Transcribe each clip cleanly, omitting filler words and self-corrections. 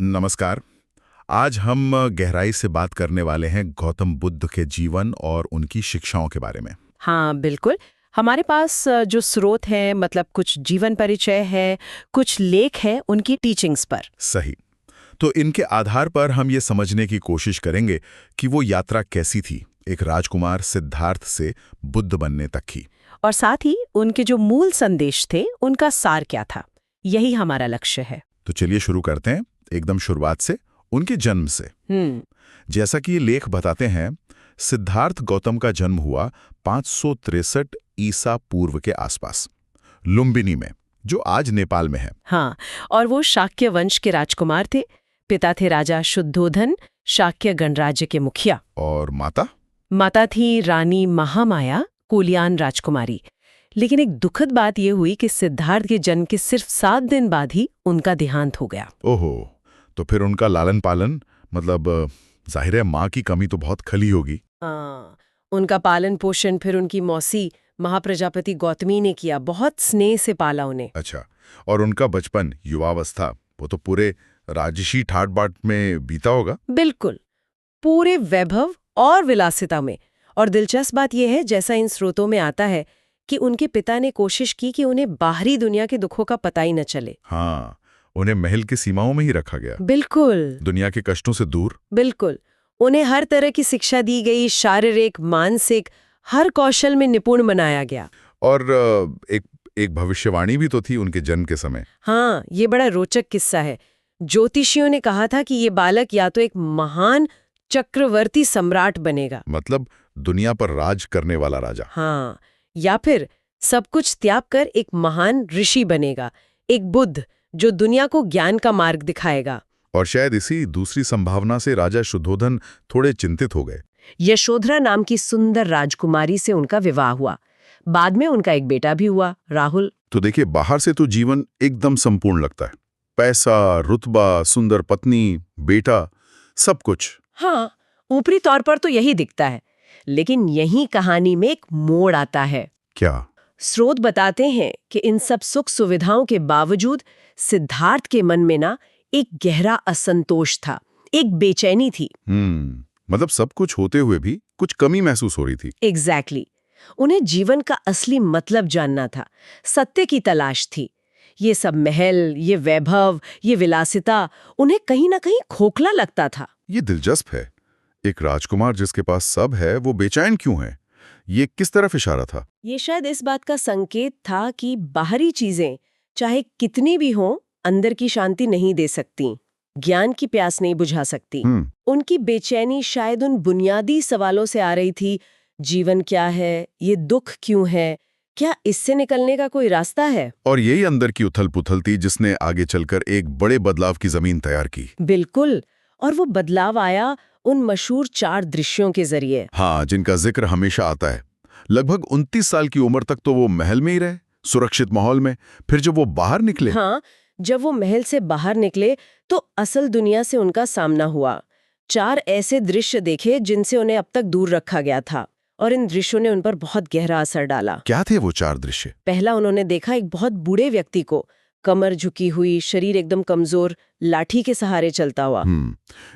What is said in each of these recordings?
नमस्कार। आज हम गहराई से बात करने वाले हैं गौतम बुद्ध के जीवन और उनकी शिक्षाओं के बारे में। हाँ बिल्कुल। हमारे पास जो स्रोत है मतलब कुछ जीवन परिचय है, कुछ लेख है उनकी टीचिंग्स पर। सही। तो इनके आधार पर हम ये समझने की कोशिश करेंगे कि वो यात्रा कैसी थी, एक राजकुमार सिद्धार्थ से बुद्ध बनने तक की। और साथ ही उनके जो मूल संदेश थे उनका सार क्या था, यही हमारा लक्ष्य है। तो चलिए शुरू करते हैं एकदम शुरुआत से, उनके जन्म से। जैसा कि ये लेख बताते हैं, सिद्धार्थ गौतम का जन्म हुआ 563 ईसा पूर्व के आसपास, लुम्बिनी में, जो आज नेपाल में है। हाँ, और वो शाक्य वंश के राजकुमार थे। पिता थे राजा शुद्धोधन, शाक्य गणराज्य के मुखिया। और माता? माता थी रानी महामाया, कोलियान राजकुमारी। लेकिन एक दुखद बात यह हुई कि सिद्धार्थ के जन्म के सिर्फ 7 दिन बाद ही उनका देहांत हो गया। ओहो, तो फिर उनका लालन पालन, मतलब जाहिर है माँ की कमी तो बहुत खली होगी। हाँ, उनका पालन पोषण फिर उनकी मौसी महाप्रजापति गौतमी ने किया। बहुत स्नेह से पाला उन्हें। अच्छा, और उनका बचपन, युवावस्था, वो तो पूरे राजसी ठाट बाट में बीता होगा। बिल्कुल, पूरे वैभव और विलासिता में। और दिलचस्प बात यह है, जैसा इन स्रोतों में आता है, कि उनके पिता ने कोशिश की कि उन्हें बाहरी दुनिया के दुखों का पता ही न चले। हाँ, उन्हें महल की सीमाओं में ही रखा गया। बिल्कुल, दुनिया के कष्टों से दूर। बिल्कुल। उन्हें हर तरह की शिक्षा दी गई, शारीरिक, मानसिक, हर कौशल में निपुण बनाया गया। और एक भविष्यवाणी भी तो थी उनके जन्म के समय। हाँ, ये बड़ा रोचक किस्सा है। ज्योतिषियों ने कहा था कि ये बालक या तो एक महान चक्रवर्ती सम्राट बनेगा, मतलब दुनिया पर राज करने वाला राजा। हाँ, या फिर सब कुछ त्याग कर एक महान ऋषि बनेगा, एक बुद्ध जो दुनिया को ज्ञान का मार्ग दिखाएगा। और शायद इसी दूसरी संभावना से राजा शुद्धोधन थोड़े चिंतित हो गए। यशोधरा नाम की सुंदर राजकुमारी से उनका विवाह हुआ। बाद में उनका एक बेटा भी हुआ, राहुल। तो देखिए, बाहर से तो जीवन एकदम संपूर्ण लगता है, पैसा, रुतबा, सुंदर पत्नी, बेटा, सब कुछ। हाँ, ऊपरी तौर पर तो यही दिखता है, लेकिन यही कहानी में एक मोड़ आता है। क्या? स्रोत बताते हैं कि इन सब सुख सुविधाओं के बावजूद सिद्धार्थ के मन में ना एक गहरा असंतोष था, एक बेचैनी थी। मतलब सब कुछ होते हुए भी कुछ कमी महसूस हो रही थी। एग्जैक्टली। उन्हें जीवन का असली मतलब जानना था, सत्य की तलाश थी। ये सब महल, ये वैभव, ये विलासिता उन्हें कहीं ना कहीं खोखला लगता था। ये दिलचस्प है, एक राजकुमार जिसके पास सब है वो बेचैन क्यों है? ये किस तरफ इशारा था? ये शायद इस बात का संकेत था कि बाहरी चीजें चाहे कितनी भी हों, अंदर की शांति नहीं दे सकती, ज्ञान की प्यास नहीं बुझा सकती। उनकी बेचैनी शायद उन बुनियादी सवालों से आ रही थी। जीवन क्या है, ये दुख क्यों है, क्या इससे निकलने का कोई रास्ता है? और यही अंदर की उथल पुथल थी जिसने आगे चलकर एक बड़े बदलाव की जमीन तैयार की। बिल्कुल, और वो बदलाव आया उन मशहूर 4 दृश्यों के जरिए। हाँ, जिनका जिक्र हमेशा आता है। लगभग 29 साल की उम्र तक तो वो महल में ही रहे, सुरक्षित माहौल में। फिर जब वो बाहर निकले, हाँ, जब वो महल से बाहर निकले तो असल दुनिया से उनका सामना हुआ। 4 ऐसे दृश्य देखे जिनसे उन्हें अब तक दूर रखा गया था, और इन दृश्यों ने उन पर बहुत गहरा असर डाला। क्या थे वो 4 दृश्य? पहला, उन्होंने देखा एक बहुत बूढ़े व्यक्ति को, कमर झुकी हुई, शरीर एकदम कमजोर, लाठी के सहारे चलता हुआ।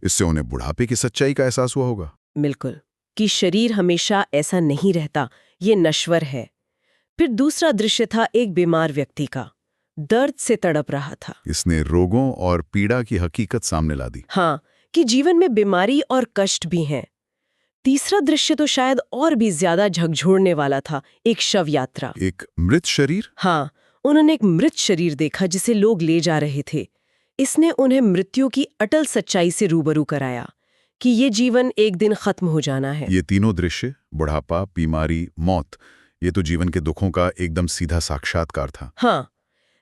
इससे उन्हें बुढ़ापे की सच्चाई का एहसास हुआ होगा। बिल्कुल, कि शरीर हमेशा ऐसा नहीं रहता, ये नश्वर है। फिर दूसरा दृश्य था एक बीमार व्यक्ति का, दर्द से तड़प रहा था। इसने रोगों और पीड़ा की हकीकत सामने ला दी। हाँ, कि जीवन में बीमारी और कष्ट भी हैं। तीसरा दृश्य तो शायद और भी ज्यादा झकझोरने वाला था, एक शव यात्रा। एक मृत शरीर? हाँ, उन्होंने एक मृत शरीर देखा जिसे लोग ले जा रहे थे। इसने उन्हें मृत्यु की अटल सच्चाई से रूबरू कराया कि ये जीवन एक दिन खत्म हो जाना है। ये तीनों दृश्य, बुढ़ापा, बीमारी, मौत, ये तो जीवन के दुखों का एकदम सीधा साक्षात्कार था। हाँ,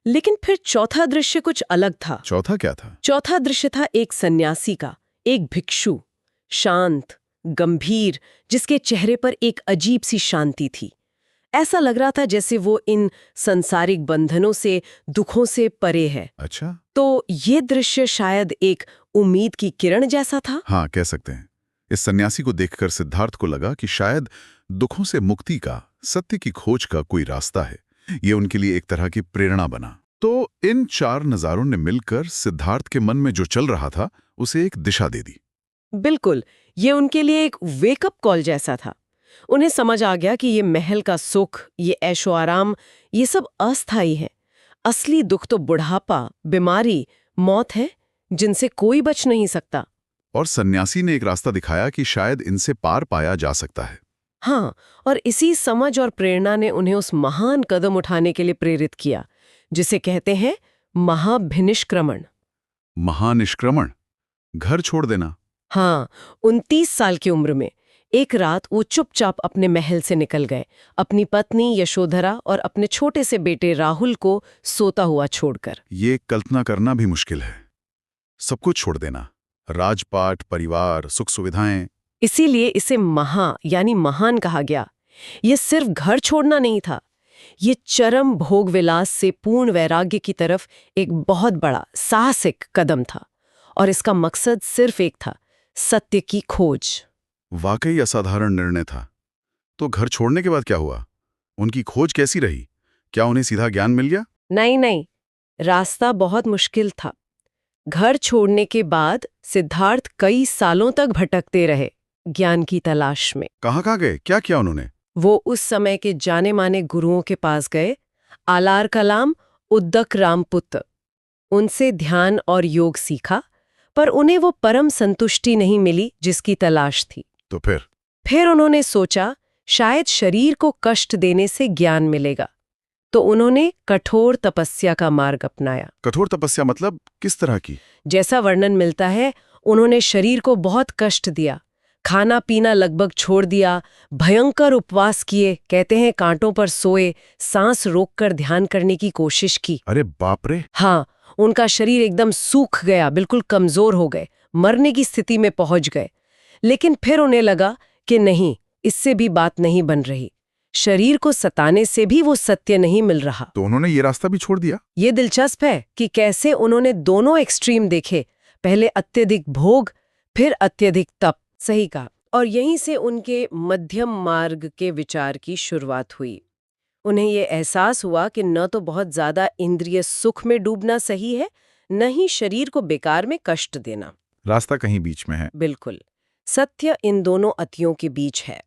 लेकिन फिर चौथा दृश्य कुछ अलग था। चौथा क्या था? चौथा दृश्य था एक सन्यासी का, एक भिक्षु, शांत, गंभीर, जिसके चेहरे पर एक अजीब सी शांति थी। ऐसा लग रहा था जैसे वो इन संसारिक बंधनों से, दुखों से परे है। अच्छा, तो ये दृश्य शायद एक उम्मीद की किरण जैसा था। हाँ, कह सकते हैं। इस सन्यासी को देखकर सिद्धार्थ को लगा कि शायद दुखों से मुक्ति का, सत्य की खोज का कोई रास्ता है। ये उनके लिए एक तरह की प्रेरणा बना। तो इन 4 नज़ारों ने मिलकर सिद्धार्थ के मन में जो चल रहा था उसे एक दिशा दे दी। बिल्कुल, ये उनके लिए एक वेकअप कॉल जैसा था। उन्हें समझ आ गया कि ये महल का सुख, ये ऐशो आराम, ये सब अस्थायी है। असली दुख तो बुढ़ापा, बीमारी, मौत है, जिनसे कोई बच नहीं सकता। और सन्यासी ने एक रास्ता दिखाया कि शायद इनसे पार पाया जा सकता है। हाँ, और इसी समझ और प्रेरणा ने उन्हें उस महान कदम उठाने के लिए प्रेरित किया, जिसे कहते हैं महाभिनिष्क्रमण। महानिष्क्रमण, घर छोड़ देना। हाँ, 29 साल की उम्र में एक रात वो चुपचाप अपने महल से निकल गए, अपनी पत्नी यशोधरा और अपने छोटे से बेटे राहुल को सोता हुआ छोड़कर। ये कल्पना करना भी मुश्किल है। सब कुछ छोड़ देना, राजपाट, परिवार, सुख सुविधाएं। इसीलिए इसे यानी महान कहा गया। ये सिर्फ घर छोड़ना नहीं था, ये चरम भोग विलास से पूर्ण वैराग्य की तरफ एक बहुत बड़ा साहसिक कदम था। और इसका मकसद सिर्फ एक था, सत्य की खोज। वाकई असाधारण निर्णय था। तो घर छोड़ने के बाद क्या हुआ? उनकी खोज कैसी रही? क्या उन्हें सीधा ज्ञान मिल गया? नहीं, रास्ता बहुत मुश्किल था। घर छोड़ने के बाद सिद्धार्थ कई सालों तक भटकते रहे, ज्ञान की तलाश में। कहाँ गए? क्या किया उन्होंने? वो उस समय के जाने माने गुरुओं के पास गए, आलार कलाम, उद्दक रामपुत्र। उनसे ध्यान और योग सीखा, पर उन्हें वो परम संतुष्टि नहीं मिली जिसकी तलाश थी। तो फिर उन्होंने सोचा, शायद शरीर को कष्ट देने से ज्ञान मिलेगा। तो उन्होंने कठोर तपस्या का मार्ग अपनाया। कठोर तपस्या मतलब किस तरह की? जैसा वर्णन मिलता है, उन्होंने शरीर को बहुत कष्ट दिया, खाना पीना लगभग छोड़ दिया, भयंकर उपवास किए, कहते हैं कांटों पर सोए, सांस रोककर ध्यान करने की कोशिश की। अरे बाप रे! हाँ, उनका शरीर एकदम सूख गया, बिल्कुल कमजोर हो गए, मरने की स्थिति में पहुंच गए। लेकिन फिर उन्हें लगा कि नहीं, इससे भी बात नहीं बन रही। शरीर को सताने से भी वो सत्य नहीं मिल रहा। तो उन्होंने ये रास्ता भी छोड़ दिया। ये दिलचस्प है कि कैसे उन्होंने दोनों एक्सट्रीम देखे, पहले अत्यधिक भोग, फिर अत्यधिक तप। सही कहा। और यहीं से उनके मध्यम मार्ग के विचार की शुरुआत हुई। उन्हें ये एहसास हुआ कि न तो बहुत ज्यादा इंद्रिय सुख में डूबना सही है, न ही शरीर को बेकार में कष्ट देना। रास्ता कहीं बीच में है। बिल्कुल, सत्य इन दोनों अतियों के बीच है।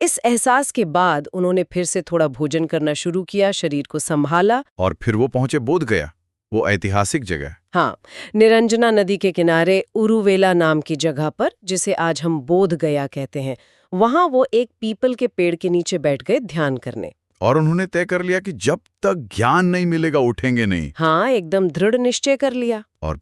इस एहसास के बाद उन्होंने फिर से थोड़ा भोजन करना शुरू किया, शरीर को संभाला। और फिर वो पहुंचे बोध गया, वो ऐतिहासिक जगह। हाँ, निरंजना नदी के किनारे उरुवेला नाम की जगह पर, जिसे आज हम बोध गया कहते हैं, वहां वो एक पीपल के पेड़ के नीचे बैठ गए ध्यान करने। और उन्होंने तय कर लिया कि जब तक ज्ञान नहीं मिलेगा उठेंगे नहीं। हाँ, एकदम दृढ़ निश्चय कर लिया। और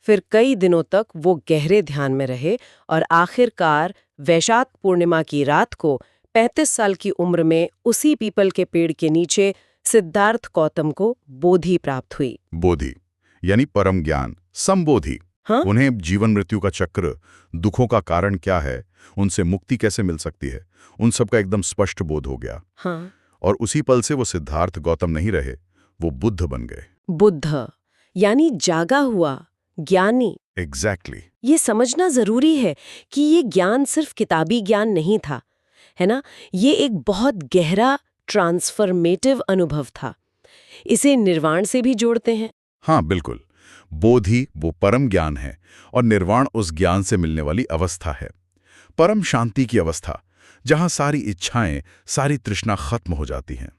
फिर कई दिनों तक वो गहरे ध्यान में रहे और आखिरकार वैशाख पूर्णिमा की रात को 35 साल की उम्र में उसी पीपल के पेड़ के नीचे सिद्धार्थ गौतम को बोधि प्राप्त हुई। बोधि यानी परम ज्ञान, संबोधि। हाँ? उन्हें जीवन मृत्यु का चक्र, दुखों का कारण क्या है, उनसे मुक्ति कैसे मिल सकती है, उन सब का एकदम स्पष्ट बोध हो गया। हाँ। और उसी पल से वो सिद्धार्थ गौतम नहीं रहे, वो बुद्ध बन गए। बुद्ध यानी जागा हुआ ज्ञानी। एग्जैक्टली। ये समझना जरूरी है कि ये ज्ञान सिर्फ किताबी ज्ञान नहीं था, है ना? ये एक बहुत गहरा ट्रांसफॉर्मेटिव अनुभव था। इसे निर्वाण से भी जोड़ते हैं। हाँ बिल्कुल, बोधि वो परम ज्ञान है और निर्वाण उस ज्ञान से मिलने वाली अवस्था है, परम शांति की अवस्था, जहां सारी इच्छाएं, सारी तृष्णा खत्म हो जाती हैं,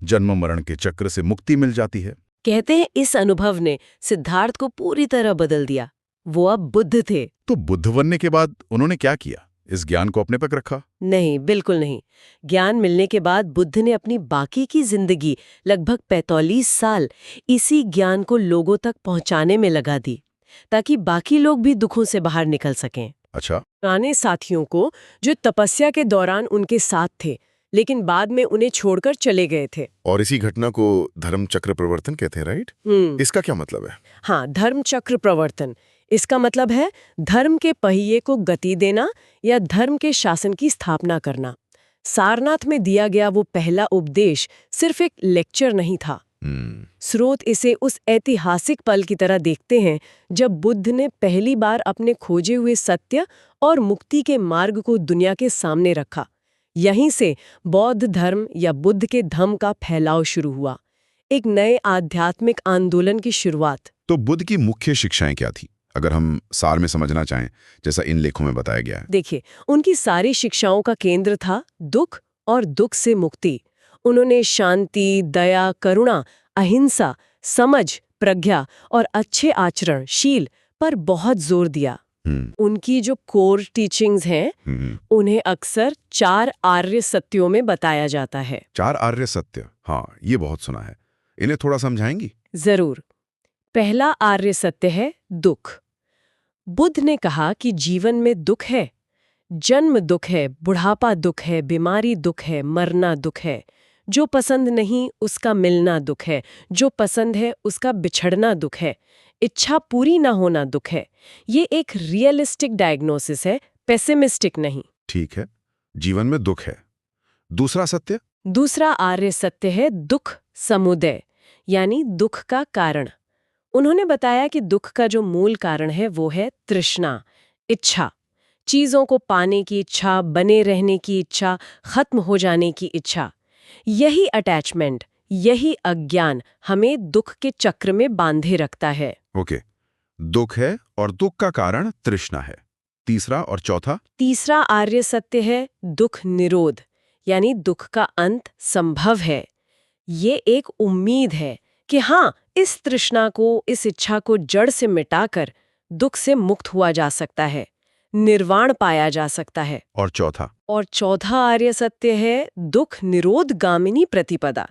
जन्म मरण के चक्र से मुक्ति मिल जाती है। कहते हैं इस अनुभव ने सिद्धार्थ को पूरी तरह बदल दिया। वो अब बुद्ध थे। तो बुद्ध बनने के बाद उन्होंने क्या किया? इस ज्ञान को अपने पर रखा? नहीं, बिल्कुल नहीं। ज्ञान मिलने के बाद बुद्ध ने अपनी बाकी की जिंदगी, लगभग 45 साल, इसी ज्ञान को लोगों तक पहुंचाने में लगा दी, ताकि बाकी लोग भी दुखों से बाहर निकल सकें। अच्छा। पुराने साथियों को, जो तपस्या के दौरान उनके साथ थे लेकिन बाद में उन्हें छोड़कर चले गए थे। और इसी घटना को धर्म चक्र प्रवर्तन कहते हैं, राइट? इसका क्या मतलब है? हाँ, धर्म चक्र प्रवर्तन। इसका मतलब है धर्म के पहिए को गति देना या धर्म के शासन की स्थापना करना। सारनाथ में दिया गया वो पहला उपदेश सिर्फ एक लेक्चर नहीं था। स्रोत इसे उस ऐतिहासिक पल की तरह देखते हैं जब बुद्ध ने पहली बार अपने खोजे हुए सत्य और मुक्ति के मार्ग को दुनिया के सामने रखा। यहीं से बौद्ध धर्म या बुद्ध के धम्म का फैलाव शुरू हुआ। एक नए आध्यात्मिक आंदोलन की शुरुआत। तो बुद्ध की मुख्य शिक्षाएं क्या थी, अगर हम सार में समझना चाहें, जैसा इन लेखों में बताया गया है? देखिए, उनकी सारी शिक्षाओं का केंद्र था दुख और दुख से मुक्ति। उन्होंने शांति, दया, करुणा, अहिंसा, समझ, प्रज्ञा और अच्छे आचरण, शील पर बहुत जोर दिया। उनकी जो कोर टीचिंग्स हैं, उन्हें अक्सर 4 आर्य सत्यों में बताया जाता है। 4 आर्य सत्य, हाँ, ये बहुत सुना है। इन्हें थोड़ा समझाएंगी? जरूर। पहला आर्य सत्य है दुख। बुद्ध ने कहा कि जीवन में दुख है। जन्म दुख है, बुढ़ापा दुख है, बीमारी दुख है, मरना दुख है। जो पसंद नहीं उसका मिलना दुख है, जो पसंद है उसका बिछड़ना दुख है, इच्छा पूरी ना होना दुख है। ये एक रियलिस्टिक डायग्नोसिस है, पेसिमिस्टिक नहीं। ठीक है, जीवन में दुख है। दूसरा सत्य? दूसरा आर्य सत्य है दुख समुदय, यानी दुख का कारण। उन्होंने बताया कि दुख का जो मूल कारण है वो है तृष्णा, इच्छा। चीजों को पाने की इच्छा, बने रहने की इच्छा, खत्म हो जाने की इच्छा। यही अटैचमेंट, यही अज्ञान हमें दुख के चक्र में बांधे रखता है। ओके, दुख है और दुख का कारण तृष्णा है। तीसरा और चौथा? तीसरा आर्य सत्य है दुख निरोध, यानी दुख का अंत संभव है। ये एक उम्मीद है कि हाँ, इस तृष्णा को, इस इच्छा को जड़ से मिटाकर दुख से मुक्त हुआ जा सकता है, निर्वाण पाया जा सकता है। और चौथा? और चौथा आर्य सत्य है दुख निरोध गामिनी प्रतिपदा,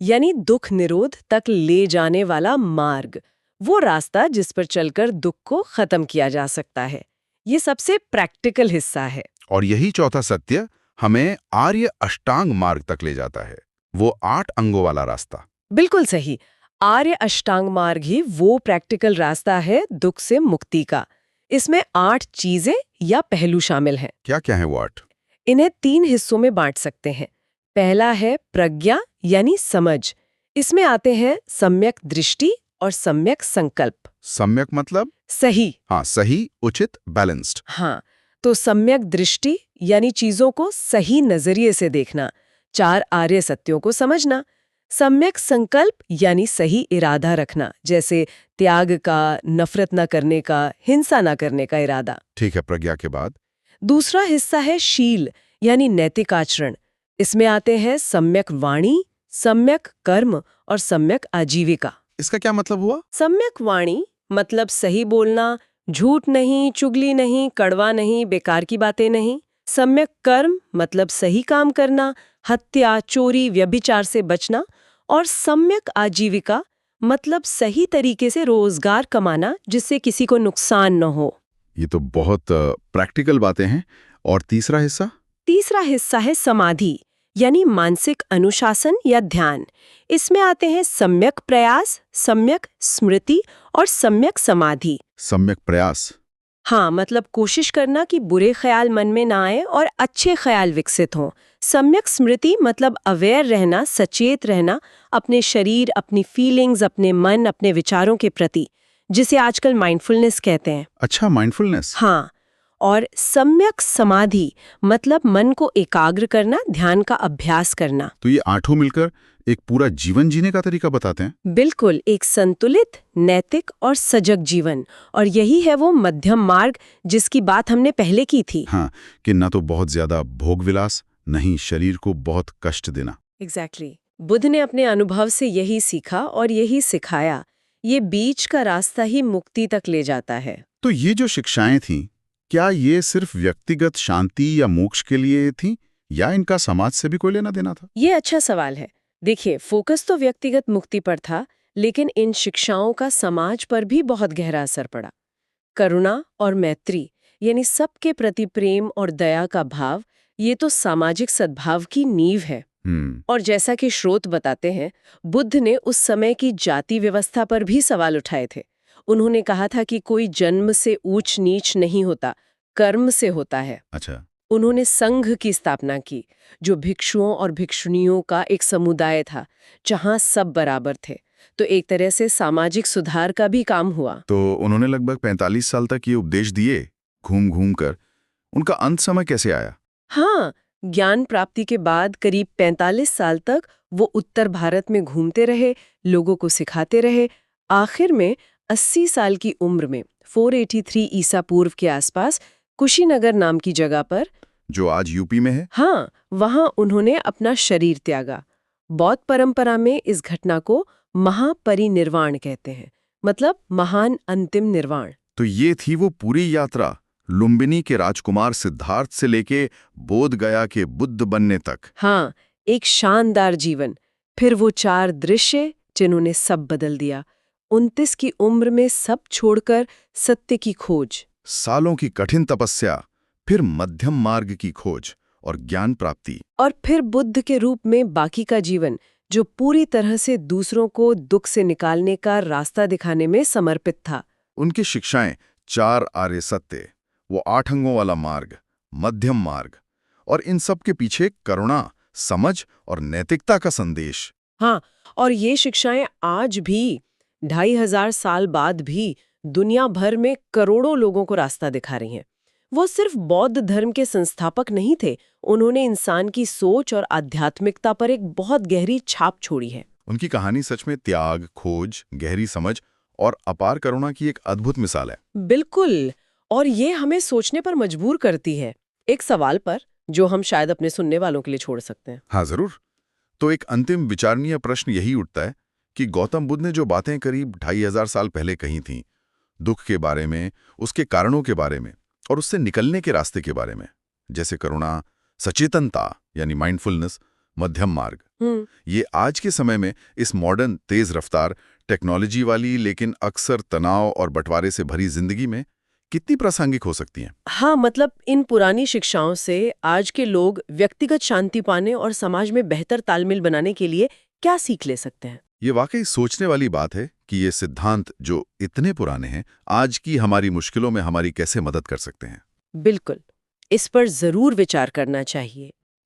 यानी दुख निरोध तक ले जाने वाला मार्ग, वो रास्ता जिस पर चलकर दुख को खत्म किया जा सकता है। ये सबसे प्रैक्टिकल हिस्सा है। और यही चौथा सत्य हमें आर्य अष्टांग मार्ग तक ले जाता है, वो 8 अंगों वाला रास्ता। बिल्कुल सही। आर्य अष्टांग मार्ग ही वो प्रैक्टिकल रास्ता है दुख से मुक्ति का। इसमें 8 चीजें या पहलू शामिल हैं। क्या क्या है वो 8? इन्हें 3 हिस्सों में बांट सकते हैं। पहला है प्रज्ञा यानी समझ। इसमें आते हैं सम्यक दृष्टि और सम्यक संकल्प। सम्यक मतलब? सही। हाँ, सही, उचित, बैलेंस्ड। हाँ, तो सम्यक दृष्टि यानी चीजों को सही नजरिए से देखना, 4 आर्य सत्यों को समझना। सम्यक संकल्प यानी सही इरादा रखना, जैसे त्याग का, नफरत न करने का, हिंसा न करने का इरादा। ठीक है, प्रज्ञा के बाद? दूसरा हिस्सा है शील यानी नैतिक आचरण। इसमें आते हैं सम्यक वाणी, सम्यक कर्म और सम्यक आजीविका। इसका क्या मतलब हुआ? सम्यक वाणी मतलब सही बोलना, झूठ नहीं, चुगली नहीं, कड़वा नहीं, बेकार की बातें नहीं। सम्यक कर्म मतलब सही काम करना, हत्या, चोरी, व्यभिचार से बचना। और सम्यक आजीविका मतलब सही तरीके से रोजगार कमाना जिससे किसी को नुकसान न हो। ये तो बहुत प्रैक्टिकल बातें हैं। और तीसरा हिस्सा? तीसरा हिस्सा है समाधि यानी मानसिक अनुशासन या ध्यान। इसमें आते हैं सम्यक प्रयास, सम्यक स्मृति और सम्यक समाधि। सम्यक प्रयास? हाँ, मतलब कोशिश करना कि बुरे ख्याल मन में ना आए और अच्छे ख्याल विकसित हों। सम्यक स्मृति मतलब अवेयर रहना, सचेत रहना अपने शरीर, अपनी फीलिंग्स, अपने मन, अपने विचारों के प्रति, जिसे आजकल माइंडफुलनेस कहते हैं। अच्छा, माइंडफुलनेस। हाँ, और सम्यक समाधि मतलब मन को एकाग्र करना, ध्यान का अभ्यास करना। तो ये 8 मिलकर एक पूरा जीवन जीने का तरीका बताते हैं। बिल्कुल, एक संतुलित, नैतिक और सजग जीवन। और यही है वो मध्यम मार्ग जिसकी बात हमने पहले की थी। हाँ, कि ना तो बहुत ज्यादा भोग विलास, नहीं शरीर को बहुत कष्ट देना। एग्जैक्टली। बुद्ध ने अपने अनुभव से यही सीखा और यही सिखाया। ये बीच का रास्ता ही मुक्ति तक ले जाता है। तो ये जो शिक्षाएं थीं, क्या ये सिर्फ व्यक्तिगत शांति या मोक्ष के लिए थीं, या इनका समाज से भी कोई लेना देना था? ये अच्छा सवाल है। देखिए, फोकस तो व्यक्तिगत मुक्ति पर था, लेकिन इन शिक्षाओं का समाज पर भी बहुत गहरा असर पड़ा। करुणा और मैत्री यानी सबके प्रति प्रेम और दया का भाव, ये तो सामाजिक सद्भाव की नींव है। और जैसा कि स्रोत बताते हैं, बुद्ध ने उस समय की जाति व्यवस्था पर भी सवाल उठाए थे। उन्होंने कहा था कि कोई जन्म से ऊंच नीच नहीं होता, कर्म से होता है। अच्छा। उन्होंने संघ की स्थापना की, जो भिक्षुओं और भिक्षुणियों का एक समुदाय था, जहां सब बराबर थे। तो एक तरह से सामाजिक सुधार का भी काम हुआ। तो उन्होंने लगभग 45 साल तक ये उपदेश दिए, घूम घूम कर। उनका अंत समय कैसे आया? हाँ, ज्ञान प्राप्ति के बाद करीब 45 साल तक वो उत्तर भारत में घूमते रहे, लोगों को सिखाते रहे। आखिर में 80 साल की उम्र में 483 ईसा पूर्व के आसपास कुशीनगर नाम की जगह पर, जो आज यूपी में है। हाँ, वहां उन्होंने अपना शरीर त्यागा। बौद्ध परंपरा में इस घटना को महापरिनिर्वाण कहते हैं, मतलब महान अंतिम निर्वाण। तो ये थी वो पूरी यात्रा, लुम्बिनी के राजकुमार सिद्धार्थ से लेके बोध गया के बुद्ध बनने तक। हाँ, एक शानदार जीवन। फिर वो 4 दृश्य जिन्होंने सब बदल दिया। 29 की उम्र में सब छोड़कर सत्य की खोज, सालों की कठिन तपस्या, फिर मध्यम मार्ग की खोज और ज्ञान प्राप्ति, और फिर बुद्ध के रूप में बाकी का जीवन, जो पूरी तरह से दूसरों को दुख से निकालने का रास्ता दिखाने में समर्पित था। उनकी शिक्षाएं 4 आर्य सत्य, वो 8 अंगों वाला मार्ग, मध्यम मार्ग, और इन सब के पीछे करुणा, समझ और नैतिकता का संदेश। हाँ, और ये शिक्षाएं आज भी 2500 साल बाद भी दुनिया भर में करोड़ों लोगों को रास्ता दिखा रही हैं। वो सिर्फ बौद्ध धर्म के संस्थापक नहीं थे, उन्होंने इंसान की सोच और आध्यात्मिकता पर एक बहुत गहरी छाप छोड़ी है। उनकी कहानी सच में त्याग, खोज, गहरी समझ और अपार करुणा की एक अद्भुत मिसाल है। बिल्कुल, और ये हमें सोचने पर मजबूर करती है, एक सवाल पर जो हम शायद अपने सुनने वालों के लिए छोड़ सकते हैं। हाँ जरूर। तो एक अंतिम विचारणीय प्रश्न यही उठता है कि गौतम बुद्ध ने जो बातें करीब 2500 साल पहले कही थीं, दुख के बारे में, उसके कारणों के बारे में और उससे निकलने के रास्ते के बारे में, जैसे करुणा, सचेतनता यानी माइंडफुलनेस, मध्यम मार्ग, ये आज के समय में इस मॉडर्न तेज रफ्तार टेक्नोलॉजी वाली लेकिन अक्सर तनाव और बंटवारे से भरी जिंदगी में कितनी प्रासंगिक हो सकती हैं? हाँ, मतलब इन पुरानी शिक्षाओं से आज के लोग व्यक्तिगत शांति पाने और समाज में बेहतर तालमेल बनाने के लिए क्या सीख ले सकते हैं? ये वाकई सोचने वाली बात है कि ये सिद्धांत जो इतने पुराने हैं, आज की हमारी मुश्किलों में हमारी कैसे मदद कर सकते हैं। बिल्कुल, इस पर जरूर विचार करना चाहिए।